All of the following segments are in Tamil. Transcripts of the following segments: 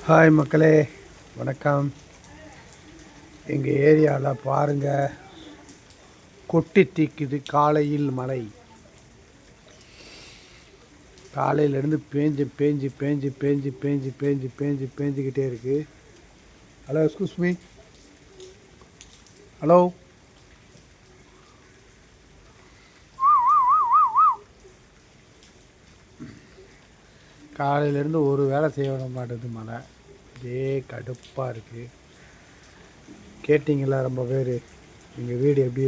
ஹாய் மக்களே, வணக்கம். எங்கள் ஏரியாவில் பாருங்கள், கொட்டி தீக்குது. காலையில் மழை காலையிலேருந்து பேஞ்சிக்கிட்டே இருக்குது. Hello, excuse me. ஹலோ, காலையிலேருந்து ஒரு வேலை செய்ய விட மாட்டேது மழை. இதே கடுப்பாக இருக்குது. கேட்டிங்களா ரொம்ப பேர் எங்கள் வீடு எப்படி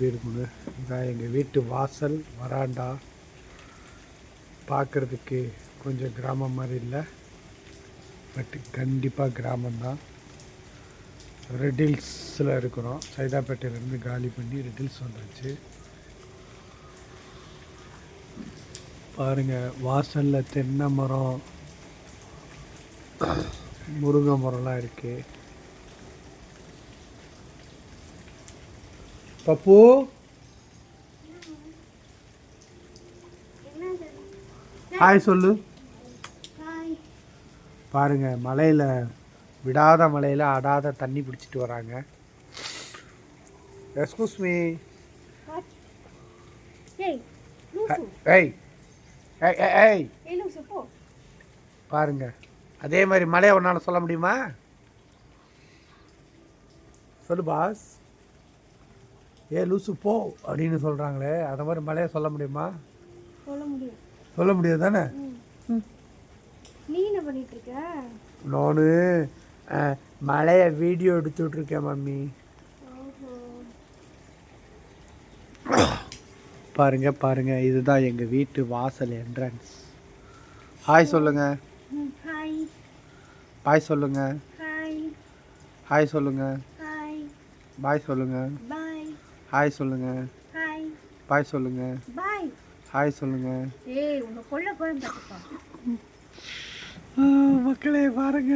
இருக்கும்னு. இதான் எங்கள் வீட்டு வாசல், வராண்டா. பார்க்குறதுக்கு கொஞ்சம் கிராமம் மாதிரி இல்லை, பட் கண்டிப்பாக கிராமம்தான். ரெட் ஹில்ஸில் இருக்கிறோம். சைதாப்பேட்டையிலேருந்து காலி பண்ணி ரெட் ஹில்ஸ் வந்தாச்சு. பாருங்கள், வாசலில் தென்னை மரம், முருங்கை மரம்லாம் இருக்குது. பப்பு, ஹாய் சொல்லு. பாருங்கள், மலையில் விடாத மலையில் அடாத தண்ணி பிடிச்சிட்டு வராங்க. Excuse me. ஏய் ஏய் பாருங்க, அதே மாதிரி மழையை ஒன்றால் சொல்ல முடியுமா? சொல்லு பாஸ். லூசு போ அப்படின்னு சொல்கிறாங்களே, அந்த மாதிரி மழையை சொல்ல முடியுமா? சொல்ல முடியாது தானே. நீ என்ன பண்ணிட்டு இருக்க? நான் மழையை வீடியோ எடுத்துட்ருக்கேன் மம்மி. பாருங்க, இதுதான் எங்கள் வீட்டு வாசல் என்ட்ரன்ஸ். ஹாய் சொல்லுங்க. பாய் சொல்லுங்க. ஹாய் சொல்லுங்க. பாய் சொல்லுங்க. ஹாய் சொல்லுங்க. பாய் சொல்லுங்க. ஹாய் சொல்லுங்க. மக்களே, பாருங்க,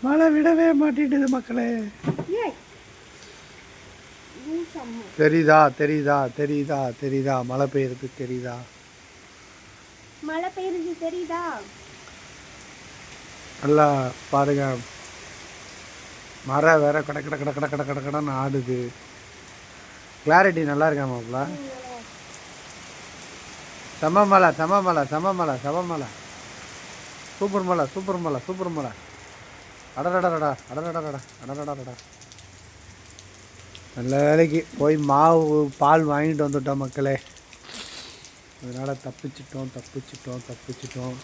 மழை விடவே மாட்டேங்குது மக்களே. தெரியுதா மழை பெய்யுறது தெரியுதா? நல்லா பாருங்க, மரம் வேற கடன்னு ஆடுது. கிளாரிட்டி நல்லா இருக்கா மாப்பிள்ள? செம மலை. சூப்பர் மலை. அடடடா. நல்ல வேலைக்கு போய் மாவு பால் வாங்கிட்டு வந்துட்டோம் மக்களே. அதனால் தப்பிச்சிட்டோம்.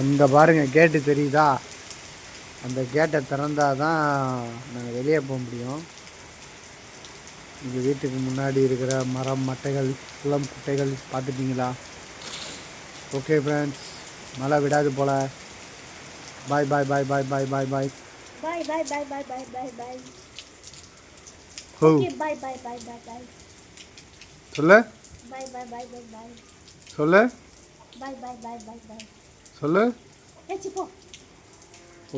அங்கே பாருங்கள், கேட்டு தெரியுதா? அந்த கேட்டை திறந்தால் தான் நாங்கள் வெளியே போக முடியும். எங்கள் வீட்டுக்கு முன்னாடி இருக்கிற மரம், மட்டைகள், குளம், குட்டைகள் பார்த்துட்டிங்களா? ஓகே ஃப்ரெண்ட்ஸ், மழை விடாது போல். பாய். Okay, bye. சொல்லு. Bye. சொல்லு. Bye. சொல்லு. Let's go.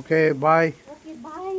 Okay, bye. Okay, bye.